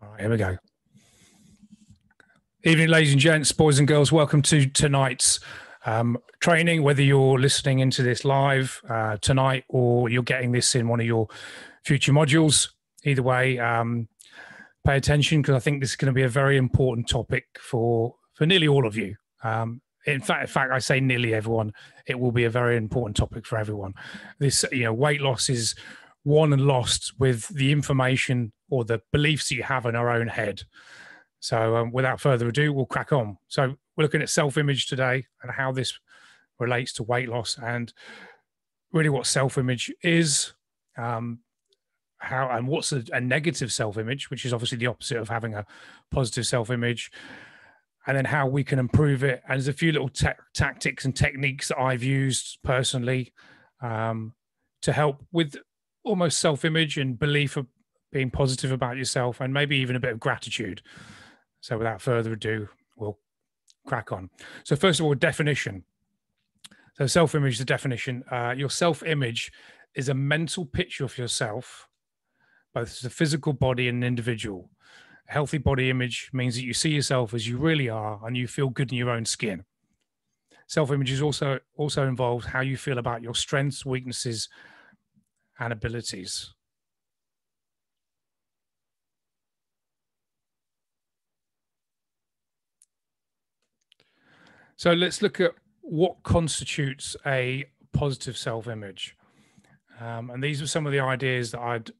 All right, here we go. Evening, ladies and gents, boys and girls. Welcome to tonight's training, whether you're listening into this live tonight or you're getting this in one of your future modules. Either way, pay attention because I think this is going to be a very important topic for nearly all of you. In fact, I say nearly everyone. It will be a very important topic for everyone. This, weight loss is won and lost with the information or the beliefs that you have in our own head. So without further ado, we'll crack on. So we're looking at self-image today and how this relates to weight loss and really what self-image is, how and what's a negative self-image, which is obviously the opposite of having a positive self-image, and then how we can improve it. And there's a few little tactics and techniques that I've used personally to help with almost self-image and belief of being positive about yourself and maybe even a bit of gratitude. So without further ado, we'll crack on. So first of all, definition. So self-image, the definition, your self-image is a mental picture of yourself, both the physical body and an individual. A healthy body image means that you see yourself as you really are and you feel good in your own skin. Self-image is also involves how you feel about your strengths, weaknesses, and abilities. So let's look at what constitutes a positive self-image. And these are some of the ideas that I'd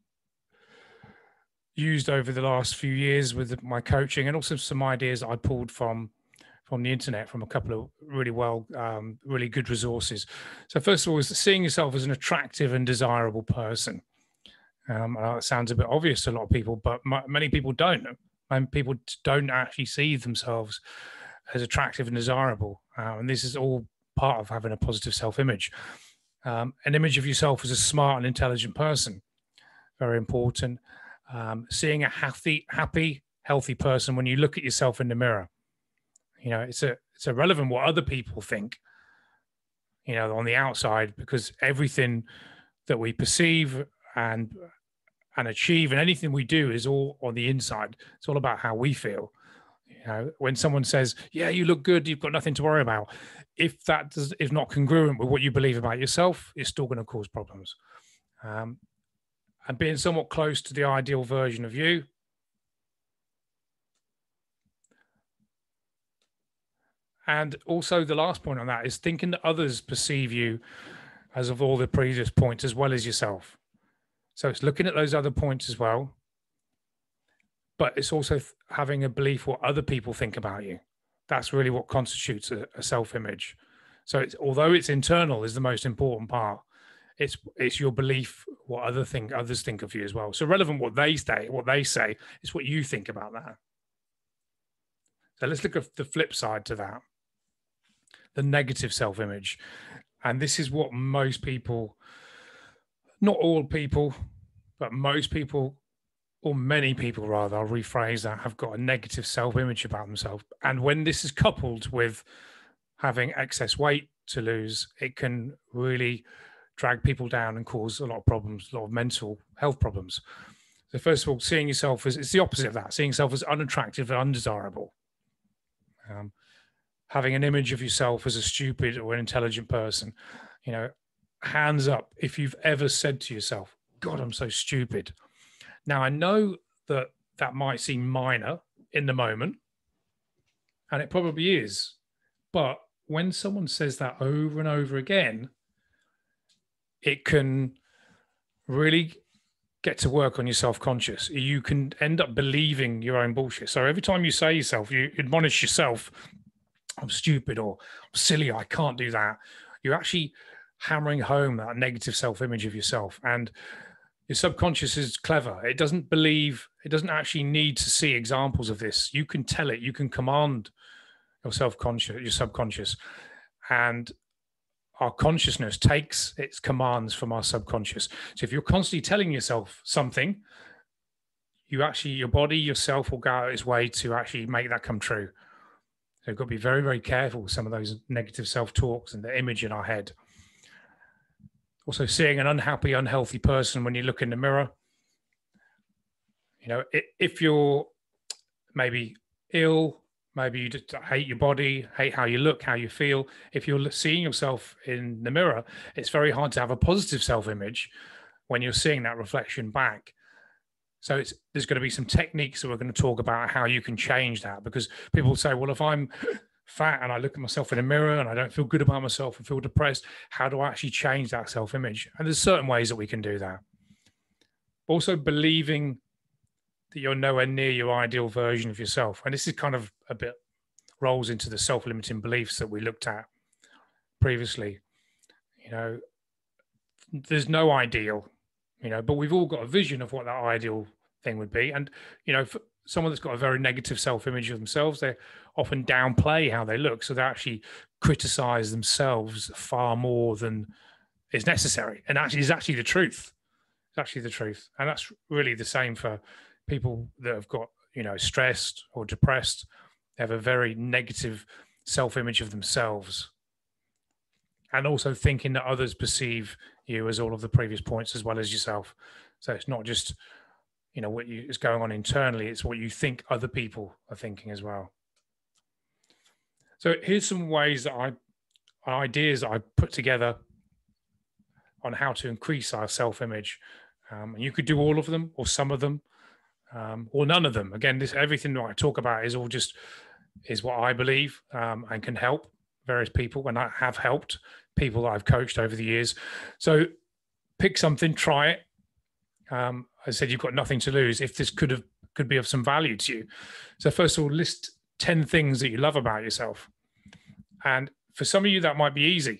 used over the last few years with my coaching, and also some ideas that I pulled from the internet, from a couple of really good resources. So first of all, is seeing yourself as an attractive and desirable person. It sounds a bit obvious to a lot of people, but many people don't. Many people don't actually see themselves as attractive and desirable. And this is all part of having a positive self-image. An image of yourself as a smart and intelligent person, very important. Seeing a happy, healthy person when you look at yourself in the mirror. It's irrelevant what other people think, on the outside, because everything that we perceive and achieve and anything we do is all on the inside. It's all about how we feel. When someone says, yeah, you look good, you've got nothing to worry about. If that is not congruent with what you believe about yourself, it's still going to cause problems. And being somewhat close to the ideal version of you. And also the last point on that is thinking that others perceive you as of all the previous points as well as yourself. So it's looking at those other points as well. But it's also having a belief what other people think about you. That's really what constitutes a self-image. So although it's internal is the most important part, it's your belief what others think of you as well. So relevant what they say, it's what you think about that. So let's look at the flip side to that, the negative self-image. And this is what most people, not all people, but most people, or many people rather, I'll rephrase that, have got a negative self-image about themselves. And when this is coupled with having excess weight to lose, it can really drag people down and cause a lot of problems, a lot of mental health problems. So first of all, seeing yourself as, it's the opposite of that, seeing yourself as unattractive and undesirable. Having an image of yourself as a stupid or an intelligent person. Hands up if you've ever said to yourself, God, I'm so stupid. Now, I know that might seem minor in the moment, and it probably is. But when someone says that over and over again, it can really get to work on your self-conscious. You can end up believing your own bullshit. So every time you say yourself, you admonish yourself, I'm stupid or I'm silly, I can't do that. You're actually hammering home that negative self-image of yourself. And your subconscious is clever. It doesn't actually need to see examples of this. You can tell it, you can command your subconscious. And our consciousness takes its commands from our subconscious. So if you're constantly telling yourself something, your body, yourself will go out its way to actually make that come true. So you've got to be very, very careful with some of those negative self-talks and the image in our head. Also, seeing an unhappy, unhealthy person when you look in the mirror. If you're maybe ill, maybe you just hate your body, hate how you look, how you feel. If you're seeing yourself in the mirror, it's very hard to have a positive self-image when you're seeing that reflection back. So there's going to be some techniques that we're going to talk about how you can change that, because people say, well, if I'm fat and I look at myself in a mirror and I don't feel good about myself and feel depressed, how do I actually change that self-image? And there's certain ways that we can do that. Also, believing that you're nowhere near your ideal version of yourself. And this is kind of a bit rolls into the self-limiting beliefs that we looked at previously. There's no ideal, but we've all got a vision of what that ideal thing would be. And, for someone that's got a very negative self-image of themselves, they often downplay how they look. So they actually criticize themselves far more than is necessary. And actually is actually the truth. It's actually the truth. And that's really the same for people that have got, stressed or depressed. They have a very negative self-image of themselves. And also thinking that others perceive you as all of the previous points as well as yourself. So it's not just, what is going on internally, it's what you think other people are thinking as well. So here's some ways that ideas that I put together on how to increase our self-image. And you could do all of them or some of them, or none of them. Again, everything that I talk about is what I believe and can help various people, and I have helped people that I've coached over the years. So pick something, try it. I said you've got nothing to lose if this could be of some value to you. So first of all, list 10 things that you love about yourself. And for some of you, that might be easy.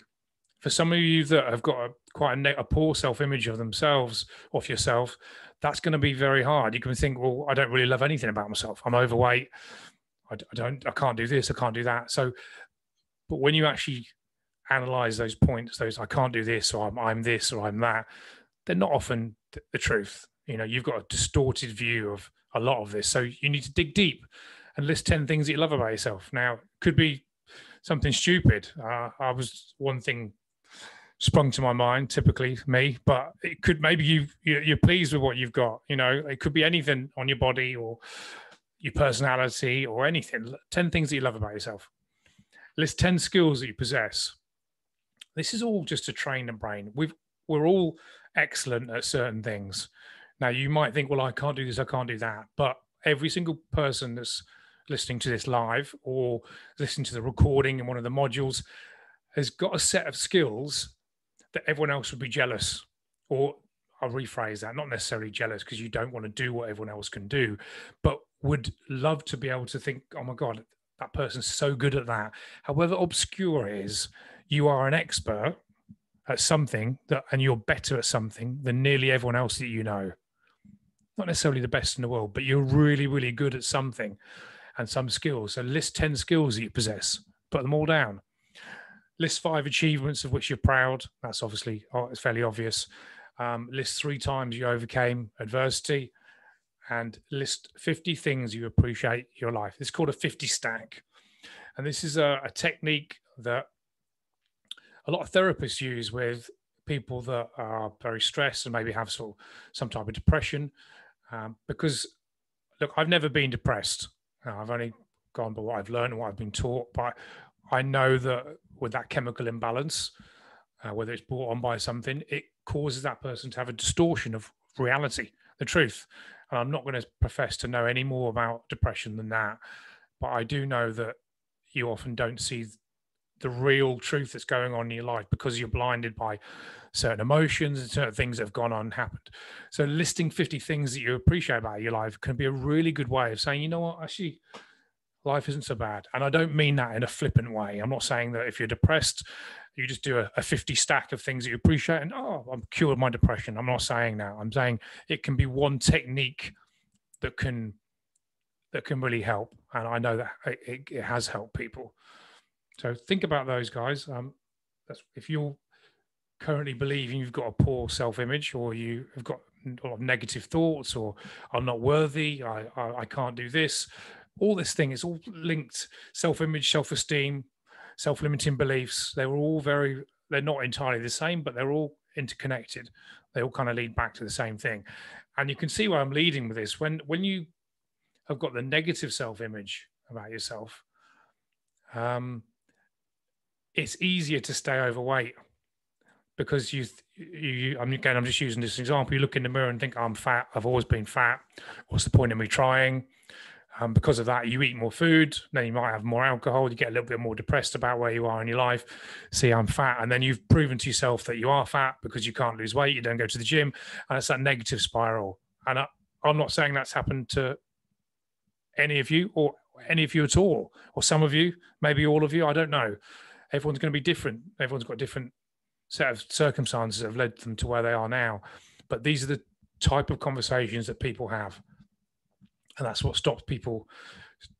For some of you that have got a poor self-image of themselves, of yourself, that's going to be very hard. You can think, well, I don't really love anything about myself. I'm overweight. I can't do this. I can't do that. So, but when you actually analyze those points, I can't do this, or I'm this, or I'm that, they're not often the truth. You've got a distorted view of a lot of this. So you need to dig deep and list 10 things that you love about yourself. Now, it could be something stupid. One thing sprung to my mind, typically me, but it could, maybe you're pleased with what you've got. It could be anything on your body or your personality or anything. 10 things that you love about yourself. List 10 skills that you possess. This is all just to train the brain. We're all excellent at certain things. Now, you might think, well, I can't do this, I can't do that. But every single person that's listening to this live or listening to the recording in one of the modules has got a set of skills that everyone else would be jealous, or I'll rephrase that, not necessarily jealous because you don't want to do what everyone else can do, but would love to be able to think, oh my God, that person's so good at that. However obscure it is, you are an expert at something and you're better at something than nearly everyone else that you know. Not necessarily the best in the world, but you're really, really good at something and some skills. So list 10 skills that you possess, put them all down. List 5 achievements of which you're proud. That's obviously, it's fairly obvious. List 3 times you overcame adversity, and list 50 things you appreciate in your life. It's called a 50 stack. And this is a technique that a lot of therapists use with people that are very stressed and maybe have some type of depression. Because, look, I've never been depressed. I've only gone by what I've learned and what I've been taught. But I know that with that chemical imbalance, whether it's brought on by something, it causes that person to have a distortion of reality, the truth. And I'm not going to profess to know any more about depression than that. But I do know that you often don't see the real truth that's going on in your life because you're blinded by certain emotions and certain things that have gone on and happened. So listing 50 things that you appreciate about your life can be a really good way of saying, you know what, actually, life isn't so bad. And I don't mean that in a flippant way. I'm not saying that if you're depressed, you just do a 50 stack of things that you appreciate and, I'm cured my depression. I'm not saying that. I'm saying it can be one technique that can really help. And I know that it has helped people. So think about those, guys. That's if you're currently believing you've got a poor self-image, or you have got a lot of negative thoughts, or I'm not worthy, I can't do this. All this thing is all linked. Self-image, self-esteem, self-limiting beliefs. They're not entirely the same, but they're all interconnected. They all kind of lead back to the same thing. And you can see where I'm leading with this. When you have got the negative self-image about yourself, it's easier to stay overweight because I'm just using this example. You look in the mirror and think, I'm fat. I've always been fat. What's the point of me trying? Because of that, you eat more food, then you might have more alcohol, you get a little bit more depressed about where you are in your life. See, I'm fat. And then you've proven to yourself that you are fat because you can't lose weight, you don't go to the gym, and it's that negative spiral. And I'm not saying that's happened to any of you or any of you at all, or some of you, maybe all of you, I don't know. Everyone's going to be different. Everyone's got a different set of circumstances that have led them to where they are now. But these are the type of conversations that people have. And that's what stops people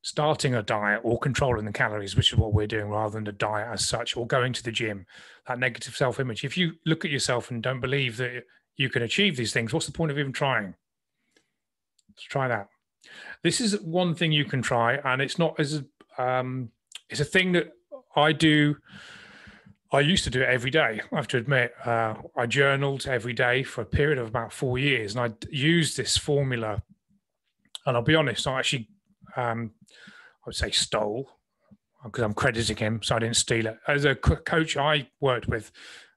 starting a diet or controlling the calories, which is what we're doing, rather than the diet as such, or going to the gym. That negative self-image. If you look at yourself and don't believe that you can achieve these things, what's the point of even trying? Let's try that. This is one thing you can try, and it's not as it's a thing that I do. I used to do it every day. I have to admit, I journaled every day for a period of about 4 years, and I used this formula. And I'll be honest, I actually, I would say stole, because I'm crediting him, so I didn't steal it. As a coach I worked with,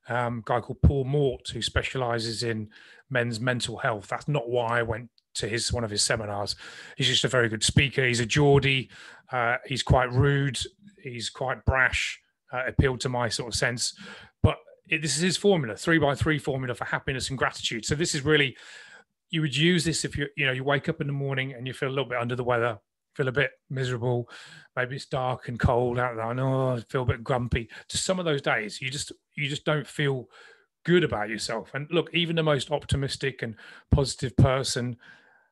a guy called Paul Mort, who specializes in men's mental health. That's not why I went to one of his seminars. He's just a very good speaker. He's a Geordie. He's quite rude. He's quite brash. Appealed to my sort of sense. But this is his formula, 3x3 formula for happiness and gratitude. So this is really, you would use this if you wake up in the morning and you feel a little bit under the weather, feel a bit miserable, maybe it's dark and cold out there, I feel a bit grumpy. Just some of those days, you just don't feel good about yourself. And look, even the most optimistic and positive person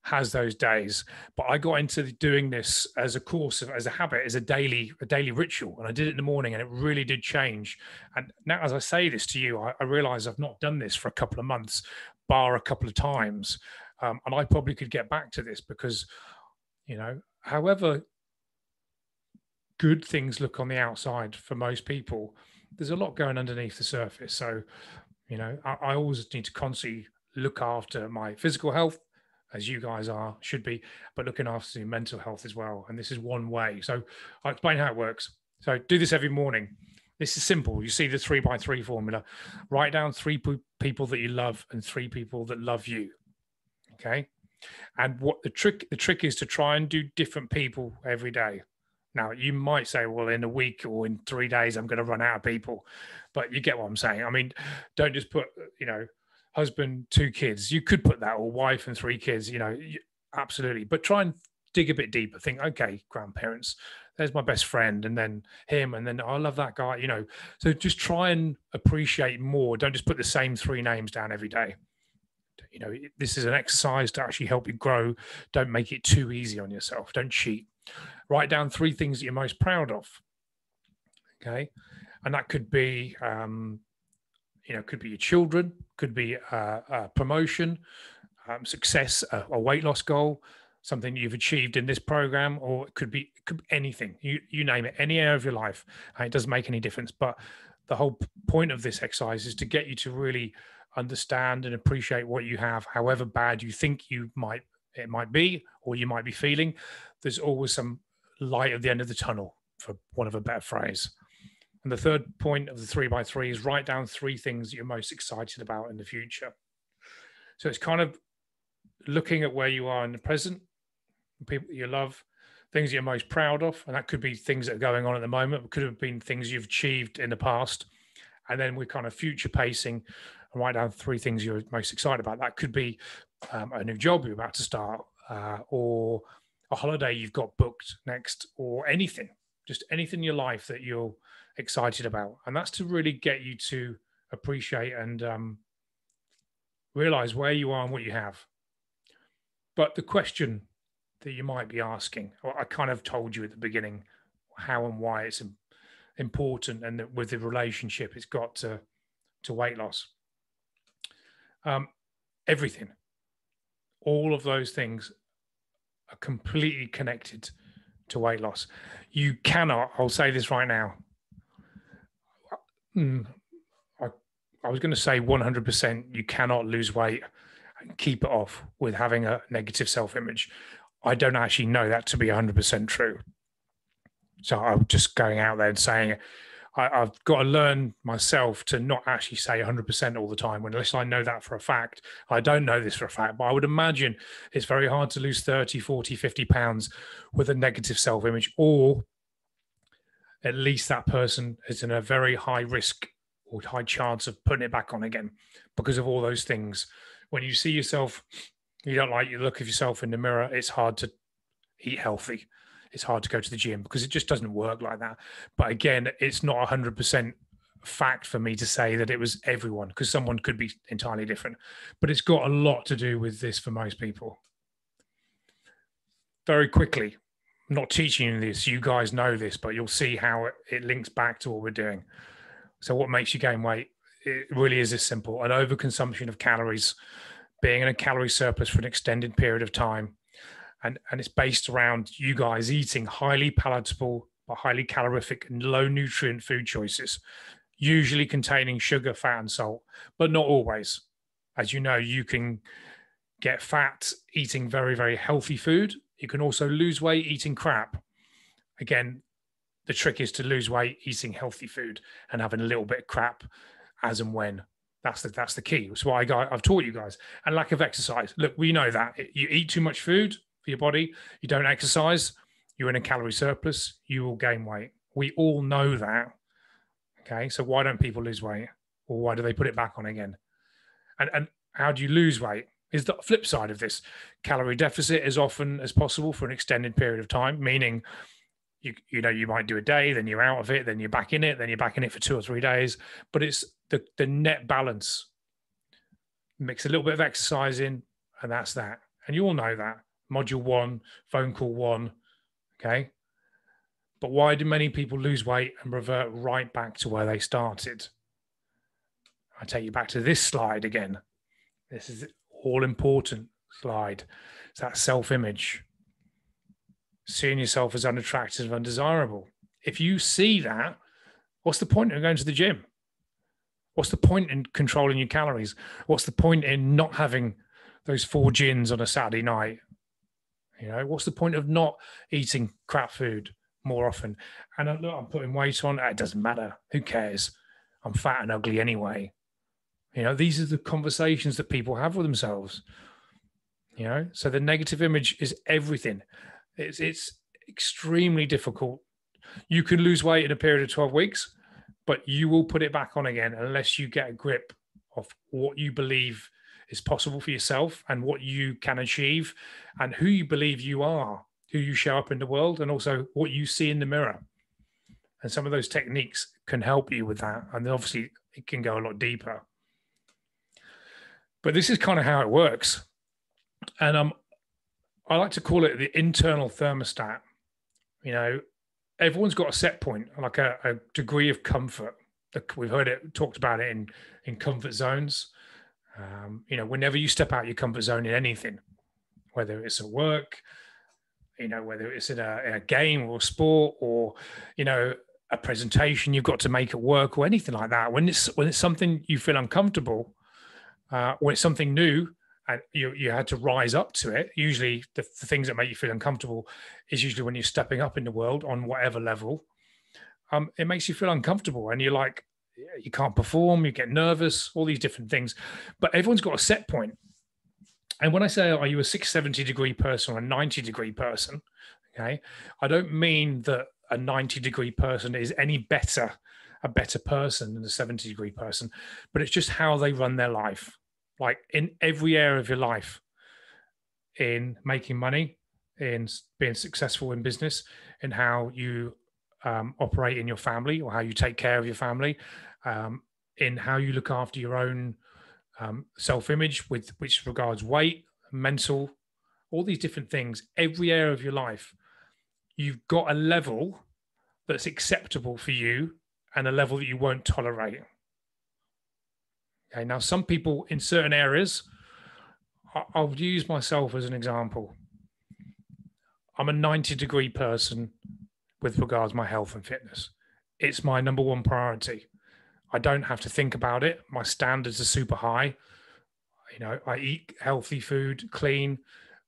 has those days. But I got into doing this as a course, as a habit, as a daily ritual. And I did it in the morning and it really did change. And now, as I say this to you, I realize I've not done this for a couple of months, bar a couple of times. And I probably could get back to this because, however good things look on the outside for most people, there's a lot going underneath the surface. So, I always need to constantly look after my physical health, as you guys should be, but looking after your mental health as well. And this is one way. So I'll explain how it works. So do this every morning. This is simple. You see the 3x3 formula. Write down 3 people that you love and 3 people that love you. Okay. And what the trick is to try and do different people every day. Now, you might say, well, in a week or in 3 days, I'm going to run out of people. But you get what I'm saying. I mean, don't just put, husband, 2 kids. You could put that, or wife and 3 kids, absolutely. But try and dig a bit deeper. Think, okay, grandparents, there's my best friend, and then him, and then I love that guy, So just try and appreciate more. Don't just put the same 3 names down every day. This is an exercise to actually help you grow. Don't make it too easy on yourself. Don't cheat. Write down 3 things that you're most proud of. Okay. And that could be, could be your children, could be a promotion, success, a weight loss goal, something you've achieved in this program, or it could be anything. You name it, any area of your life. It doesn't make any difference. But the whole point of this exercise is to get you to really understand and appreciate what you have, however bad you think it might be, or you might be feeling. There's always some light at the end of the tunnel, for want of a better phrase. And the third point of the 3x3 is write down 3 things that you're most excited about in the future. So it's kind of looking at where you are in the present, people that you love, things you're most proud of. And that could be things that are going on at the moment. It could have been things you've achieved in the past. And then we're kind of future pacing and write down 3 things you're most excited about. That could be a new job you're about to start, or a holiday you've got booked next, or anything, just anything in your life that you're excited about. And that's to really get you to appreciate and realize where you are and what you have. But the question that you might be asking, or I kind of told you at the beginning how and why it's important, and that with the relationship it's got to weight loss. Everything, all of those things are completely connected to weight loss. You cannot, I'll say this right now, I was going to say 100% you cannot lose weight and keep it off with having a negative self-image. I don't actually know that to be 100% true. So I'm just going out there and saying I've got to learn myself to not actually say 100% all the time, unless I know that for a fact. I don't know this for a fact, but I would imagine it's very hard to lose 30, 40, 50 pounds with a negative self-image, or at least that person is in a very high risk or high chance of putting it back on again because of all those things. When you see yourself, you don't like the look of yourself in the mirror, it's hard to eat healthy. It's hard to go to the gym because it just doesn't work like that. But again, it's not 100% fact for me to say that it was everyone, because someone could be entirely different. But it's got a lot to do with this for most people. Very quickly, I'm not teaching you this, you guys know this, but you'll see how it links back to what we're doing. So what makes you gain weight? It really is this simple: an overconsumption of calories, being in a calorie surplus for an extended period of time. And it's based around you guys eating highly palatable, but highly calorific and low nutrient food choices, usually containing sugar, fat, and salt, but not always. As you know, you can get fat eating very, very healthy food. You can also lose weight eating crap. Again, the trick is to lose weight eating healthy food and having a little bit of crap as and when. That's the key. That's why I've taught you guys. And lack of exercise. Look, we know that. You eat too much food for your body, you don't exercise, you're in a calorie surplus, you will gain weight. We all know that. Okay, so why don't people lose weight? Or why do they put it back on again? And how do you lose weight? Is the flip side of this. Calorie deficit as often as possible for an extended period of time, meaning you might do a day, then you're out of it, then you're back in it, then you're back in it for 2 or 3 days. But it's the net balance. Mix a little bit of exercise in, and that's that. And you all know that. Module 1, phone call 1, okay? But why do many people lose weight and revert right back to where they started? I take you back to this slide again. This is all important slide. It's that self-image. Seeing yourself as unattractive and undesirable. If you see that, what's the point in going to the gym? What's the point in controlling your calories? What's the point in not having those 4 gins on a Saturday night? What's the point of not eating crap food more often? And look, I'm putting weight on. It doesn't matter. Who cares? I'm fat and ugly anyway. These are the conversations that people have with themselves. So the negative image is everything. It's extremely difficult. You can lose weight in a period of 12 weeks, but you will put it back on again unless you get a grip of what you believe is possible for yourself and what you can achieve and who you believe you are, who you show up in the world, and also what you see in the mirror. And some of those techniques can help you with that. And obviously it can go a lot deeper. But this is kind of how it works. And I like to call it the internal thermostat. Everyone's got a set point, like a degree of comfort. We've heard it talked about it in comfort zones. Whenever you step out your comfort zone in anything, whether it's at work, whether it's in a game or a sport or, a presentation you've got to make at work or anything like that, when it's something you feel uncomfortable, when it's something new and you had to rise up to it, usually the things that make you feel uncomfortable is usually when you're stepping up in the world on whatever level. It makes you feel uncomfortable and you're like, you can't perform, you get nervous, all these different things. But everyone's got a set point. And when I say, are you a 670 degree person or a 90 degree person? Okay. I don't mean that a 90 degree person is any better, a better person than a 70 degree person, but it's just how they run their life. Like in every area of your life, in making money, in being successful in business, in how you operate in your family or how you take care of your family, in how you look after your own self-image, with which regards weight, mental, all these different things. Every area of your life, you've got a level that's acceptable for you and a level that you won't tolerate. Okay, now some people in certain areas, I'll use myself as an example. I'm a 90 degree person with regards to my health and fitness. It's my number one priority. I don't have to think about it. My standards are super high. I eat healthy food, clean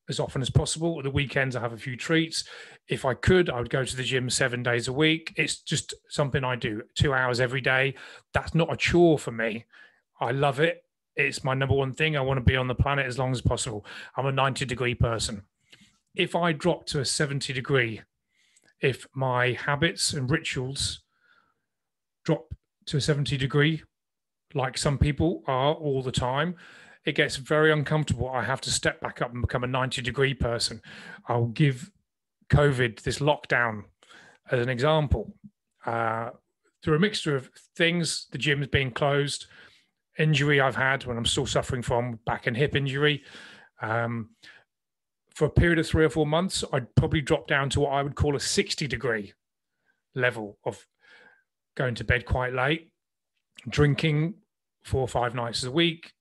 as often as possible. At the weekends, I have a few treats. If I could, I would go to the gym 7 days a week. It's just something I do, 2 hours every day. That's not a chore for me. I love it. It's my number one thing. I want to be on the planet as long as possible. I'm a 90-degree person. If I drop to a 70-degree, if my habits and rituals drop to a 70-degree, like some people are all the time, it gets very uncomfortable. I have to step back up and become a 90-degree person. I'll give COVID, this lockdown, as an example. Through a mixture of things, the gym's being closed, injury I've had when I'm still suffering from back and hip injury. For a period of 3 or 4 months, I'd probably drop down to what I would call a 60-degree level of going to bed quite late, drinking 4 or 5 nights a week,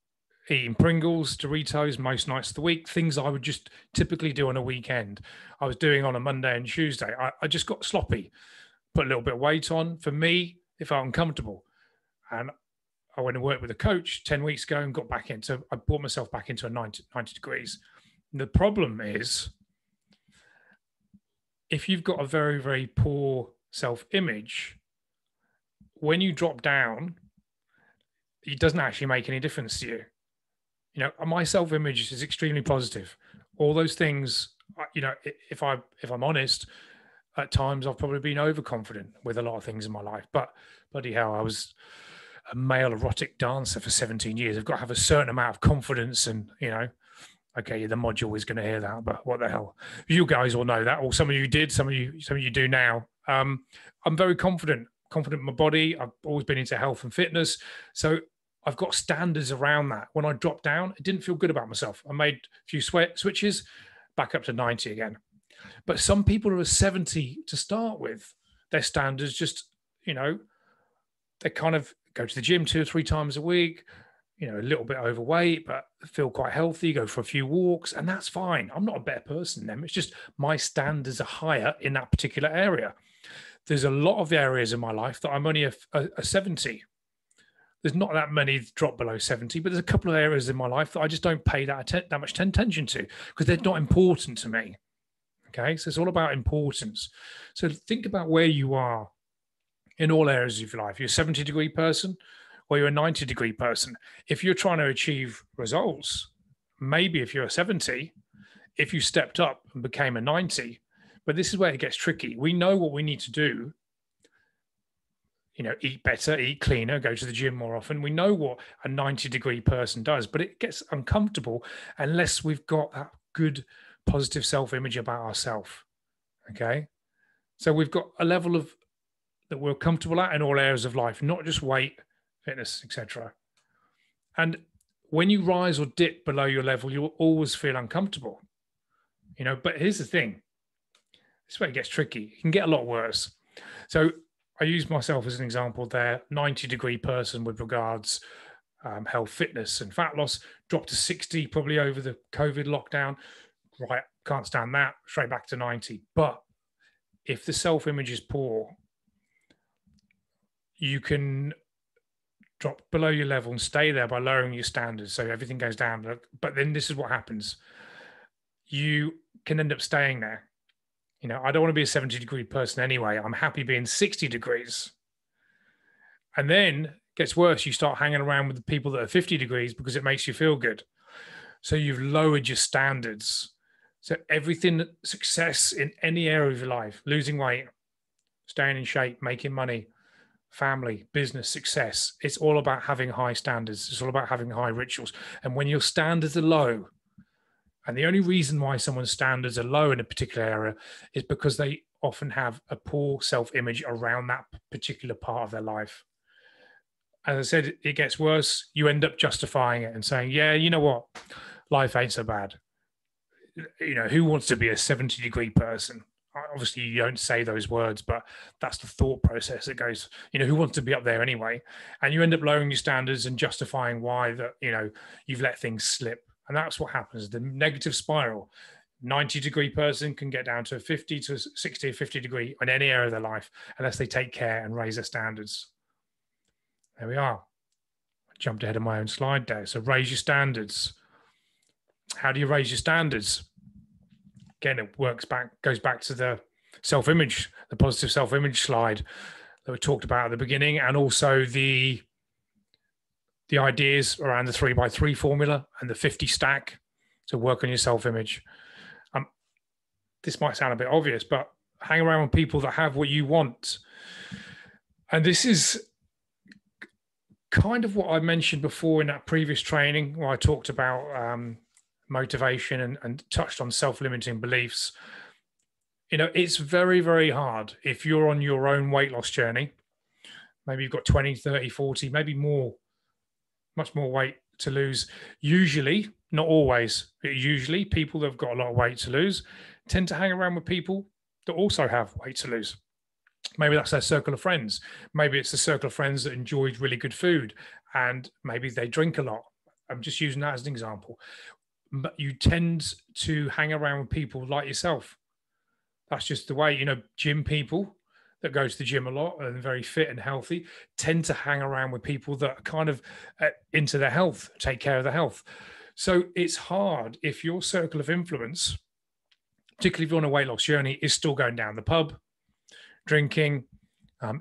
eating Pringles, Doritos most nights of the week, things I would just typically do on a weekend. I was doing on a Monday and Tuesday. I just got sloppy, put a little bit of weight on. For me, it felt uncomfortable. And I went and worked with a coach 10 weeks ago and got back into, I brought myself back into a 90 degrees. And the problem is, if you've got a very, very poor self-image, when you drop down, it doesn't actually make any difference to you. My self-image is extremely positive. All those things, if I'm honest, at times I've probably been overconfident with a lot of things in my life. But bloody hell, I was a male erotic dancer for 17 years. I've got to have a certain amount of confidence, and okay, the module is going to hear that, but what the hell? You guys all know that, or some of you did, some of you do now. I'm very confident in my body. I've always been into health and fitness, so I've got standards around that. When I dropped down, it didn't feel good about myself. I made a few switches, back up to 90 again. But some people are 70 to start with. Their standards just, they kind of go to the gym 2 or 3 times a week, a little bit overweight, but feel quite healthy, go for a few walks, and that's fine. I'm not a better person than them. It's just my standards are higher in that particular area. There's a lot of areas in my life that I'm only a 70. There's not that many drop below 70, but there's a couple of areas in my life that I just don't pay that much attention to because they're not important to me. Okay, so it's all about importance. So think about where you are in all areas of your life. You're a 70-degree person or you're a 90-degree person. If you're trying to achieve results, maybe if you're a 70, if you stepped up and became a 90, but this is where it gets tricky. We know what we need to do. Eat better, eat cleaner, go to the gym more often. We know what a 90-degree person does, but it gets uncomfortable unless we've got that good, positive self-image about ourselves. Okay? So we've got a level of that we're comfortable at in all areas of life, not just weight, fitness, etc. And when you rise or dip below your level, you'll always feel uncomfortable. But here's the thing. This is where it gets tricky. It can get a lot worse. So I use myself as an example there, 90-degree person with regards health, fitness and fat loss, dropped to 60 probably over the COVID lockdown. Right, can't stand that, straight back to 90. But if the self-image is poor, you can drop below your level and stay there by lowering your standards. So everything goes down. But then this is what happens. You can end up staying there. I don't want to be a 70-degree person anyway. I'm happy being 60 degrees. And then it gets worse. You start hanging around with the people that are 50 degrees because it makes you feel good. So you've lowered your standards. So everything, success in any area of your life, losing weight, staying in shape, making money, family, business, success, it's all about having high standards. It's all about having high rituals. And when your standards are low, and the only reason why someone's standards are low in a particular area is because they often have a poor self-image around that particular part of their life. As I said, it gets worse. You end up justifying it and saying, yeah, you know what? Life ain't so bad. Who wants to be a 70-degree person? Obviously, you don't say those words, but that's the thought process that goes, who wants to be up there anyway? And you end up lowering your standards and justifying why that, you've let things slip. And that's what happens, the negative spiral. 90-degree person can get down to 50 to 60, 50 degree in any area of their life unless they take care and raise their standards. There we are. I jumped ahead of my own slide there. So raise your standards. How do you raise your standards? Again, it goes back to the self-image, the positive self-image slide that we talked about at the beginning, and also the ideas around the 3x3 formula and the 50 stack to work on your self-image. This might sound a bit obvious, but hang around with people that have what you want. And this is kind of what I mentioned before in that previous training where I talked about motivation and touched on self-limiting beliefs. It's very, very hard if you're on your own weight loss journey. Maybe you've got 20, 30, 40, maybe more, much more weight to lose. Usually, not always, but usually people that have got a lot of weight to lose tend to hang around with people that also have weight to lose. Maybe that's their circle of friends. Maybe it's the circle of friends that enjoyed really good food, and maybe they drink a lot. I'm just using that as an example. But you tend to hang around with people like yourself. That's just the way, gym people that go to the gym a lot and very fit and healthy tend to hang around with people that are kind of into their health, take care of their health. So it's hard if your circle of influence, particularly if you're on a weight loss journey, is still going down the pub, drinking,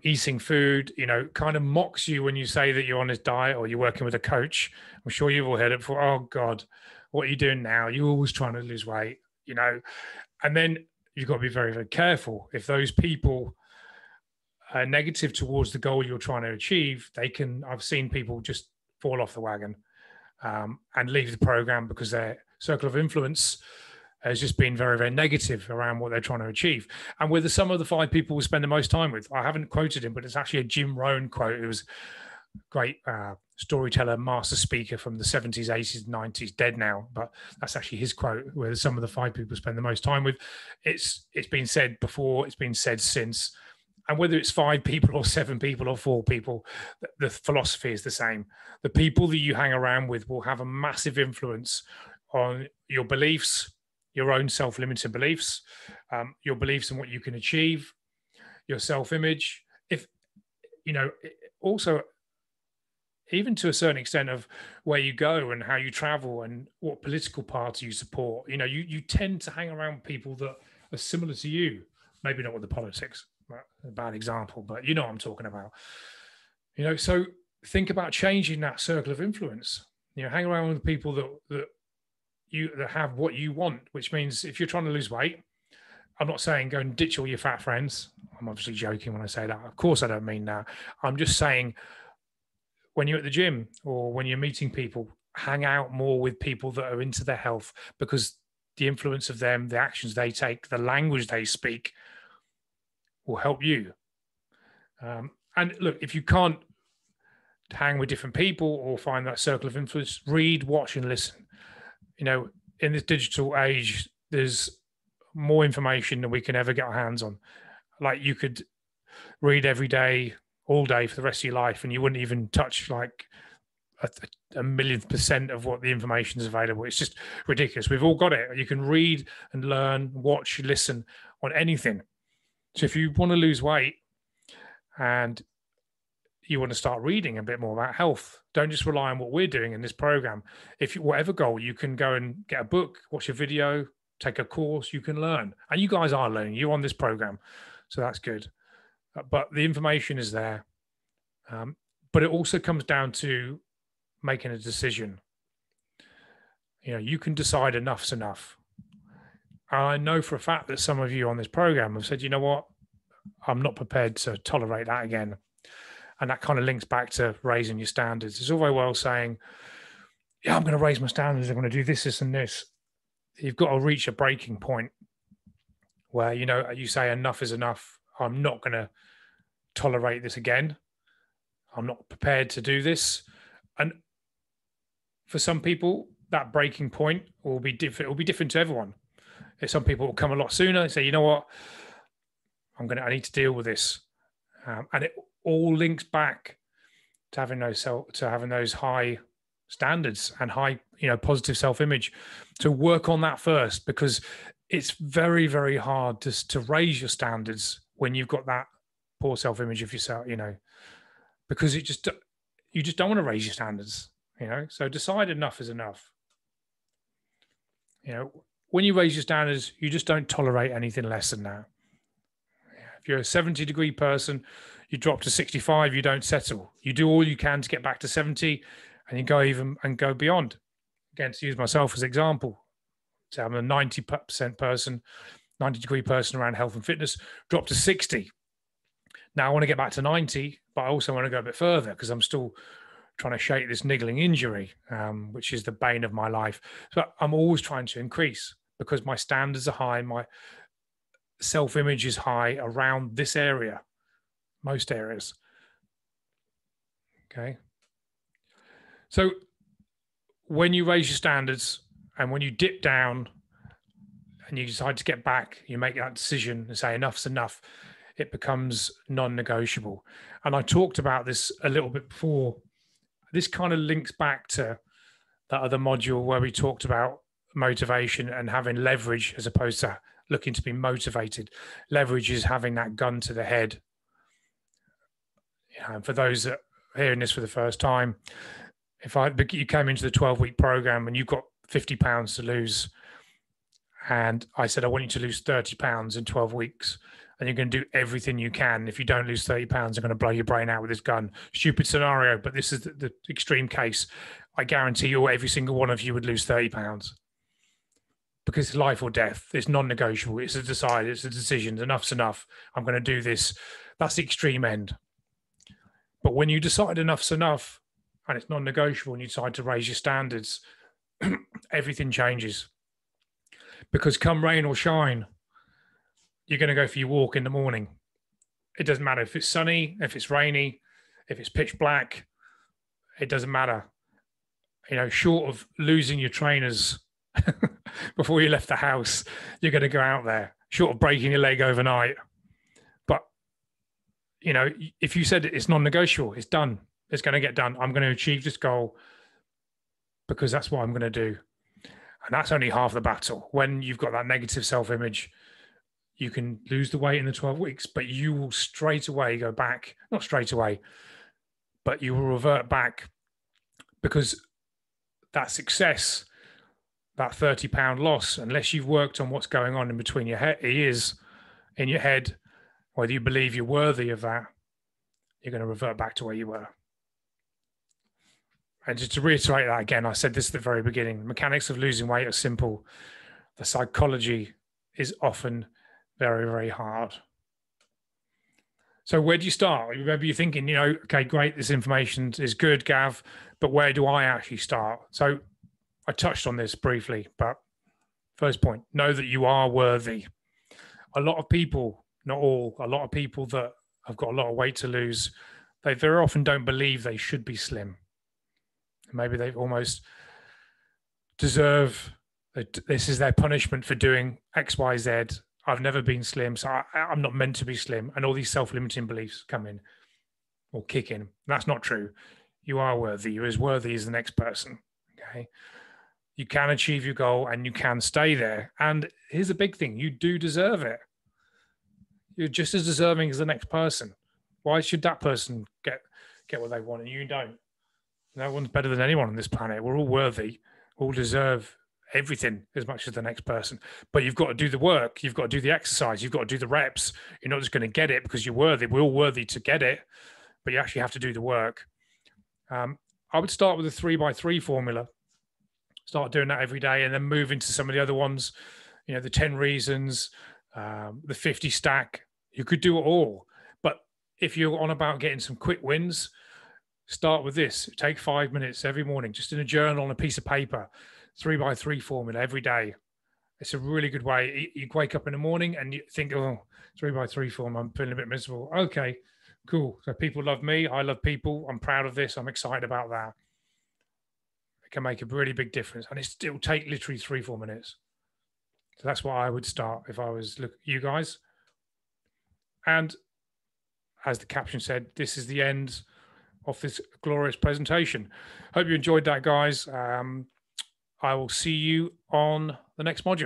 eating food, kind of mocks you when you say that you're on this diet or you're working with a coach. I'm sure you've all heard it before. Oh God, what are you doing now? You're always trying to lose weight, and then you've got to be very, very careful. If those people are negative towards the goal you're trying to achieve, I've seen people just fall off the wagon and leave the program because their circle of influence has just been very, very negative around what they're trying to achieve. And with some of the 5 people we spend the most time with, I haven't quoted him, but it's actually a Jim Rohn quote. It was a great storyteller, master speaker from the 70s, 80s, 90s, dead now, but that's actually his quote, where some of the 5 people spend the most time with. It's been said before, it's been said since. And whether it's 5 people or 7 people or 4 people, the philosophy is the same. The people that you hang around with will have a massive influence on your beliefs, your own self-limiting beliefs, your beliefs in what you can achieve, your self-image. Also, even to a certain extent of where you go and how you travel and what political party you support. You tend to hang around with people that are similar to you. Maybe not with the politics, a bad example, but you know what I'm talking about. So think about changing that circle of influence. Hang around with people that have what you want, which means if you're trying to lose weight, I'm not saying go and ditch all your fat friends. I'm obviously joking when I say that. Of course, I don't mean that. I'm just saying when you're at the gym or when you're meeting people, hang out more with people that are into their health, because the influence of them, the actions they take, the language they speak will help you. And look, if you can't hang with different people or find that circle of influence, read, watch, and listen. In this digital age, there's more information than we can ever get our hands on. Like, you could read every day, all day for the rest of your life, and you wouldn't even touch like a millionth % of what the information is available. It's just ridiculous. We've all got it. You can read and learn, watch, listen on anything. So if you want to lose weight and you want to start reading a bit more about health, don't just rely on what we're doing in this program. Whatever goal, you can go and get a book, watch a video, take a course, you can learn. And you guys are learning. You're on this program, so that's good. But the information is there. But it also comes down to making a decision. You can decide enough's enough. I know for a fact that some of you on this program have said, you know what, I'm not prepared to tolerate that again. And that kind of links back to raising your standards. It's all very well saying, yeah, I'm going to raise my standards. I'm going to do this, this, and this. You've got to reach a breaking point where, you say enough is enough. I'm not going to tolerate this again. I'm not prepared to do this. And for some people, that breaking point will be different. It will be different to everyone. If some people will come a lot sooner and say, you know what, I need to deal with this. And it all links back to having those high standards and high, positive self-image. To work on that first, because it's very, very hard to raise your standards when you've got that poor self-image of yourself, because you just don't want to raise your standards, so decide enough is enough. When you raise your standards, you just don't tolerate anything less than that. If you're a 70-degree person, you drop to 65, you don't settle. You do all you can to get back to 70, and you go even and go beyond. Again, to use myself as an example, so I'm a 90% person, 90-degree person around health and fitness, drop to 60. Now I want to get back to 90, but I also want to go a bit further because I'm still trying to shake this niggling injury, which is the bane of my life. So I'm always trying to increase because my standards are high, my self-image is high around this area, most areas. Okay. So when you raise your standards and when you dip down and you decide to get back, you make that decision and say enough's enough, it becomes non-negotiable. And I talked about this a little bit before. This kind of links back to that other module where we talked about motivation and having leverage as opposed to looking to be motivated. Leverage is having that gun to the head. And for those that are hearing this for the first time, you came into the 12-week program and you've got 50 pounds to lose, and I said, I want you to lose 30 pounds in 12 weeks, and you're going to do everything you can. If you don't lose 30 pounds, I'm going to blow your brain out with this gun. Stupid scenario, but this is the extreme case. I guarantee you every single one of you would lose 30 pounds because it's life or death. It's non-negotiable. It's a decide. It's a decision. Enough's enough. I'm going to do this. That's the extreme end. But when you decide enough's enough and it's non-negotiable and you decide to raise your standards, everything changes. Because come rain or shine, you're going to go for your walk in the morning. It doesn't matter if it's sunny, if it's rainy, if it's pitch black. It doesn't matter. Short of losing your trainers before you left the house, you're going to go out there. Short of breaking your leg overnight. But, if you said it's non-negotiable, it's done. It's going to get done. I'm going to achieve this goal because that's what I'm going to do. And that's only half the battle. When you've got that negative self-image, you can lose the weight in the 12 weeks, but you will straight away go back, not straight away, but you will revert back because that success, that 30-pound loss, unless you've worked on what's going on in between your ears, in your head, whether you believe you're worthy of that, you're going to revert back to where you were. And just to reiterate that again, I said this at the very beginning, the mechanics of losing weight are simple. The psychology is often very, very hard. So where do you start? Maybe you're thinking, okay, great, this information is good, Gav, but where do I actually start? So I touched on this briefly, but first point, know that you are worthy. A lot of people, not all, a lot of people that have got a lot of weight to lose, they very often don't believe they should be slim. Maybe they almost deserve, this is their punishment for doing X, Y, Z. I've never been slim, so I'm not meant to be slim. And all these self-limiting beliefs come in or kick in. That's not true. You are worthy. You're as worthy as the next person. Okay. You can achieve your goal and you can stay there. And here's a big thing. You do deserve it. You're just as deserving as the next person. Why should that person get what they want and you don't? No one's better than anyone on this planet. We're all worthy. We all deserve everything as much as the next person. But you've got to do the work. You've got to do the exercise. You've got to do the reps. You're not just going to get it because you're worthy. We're all worthy to get it, but you actually have to do the work. I would start with the 3x3 formula. Start doing that every day and then move into some of the other ones, the 10 reasons, the 50 stack. You could do it all. But if you're on about getting some quick wins, start with this. Take 5 minutes every morning, just in a journal on a piece of paper, 3x3 formula every day. It's a really good way. You wake up in the morning and you think, 3x3 form, I'm feeling a bit miserable. Okay, cool. So people love me. I love people. I'm proud of this. I'm excited about that. It can make a really big difference. And it'll take literally 3-4 minutes. So that's what I would start if I was you guys. And as the caption said, this is the end of this glorious presentation. Hope you enjoyed that, guys. I will see you on the next module.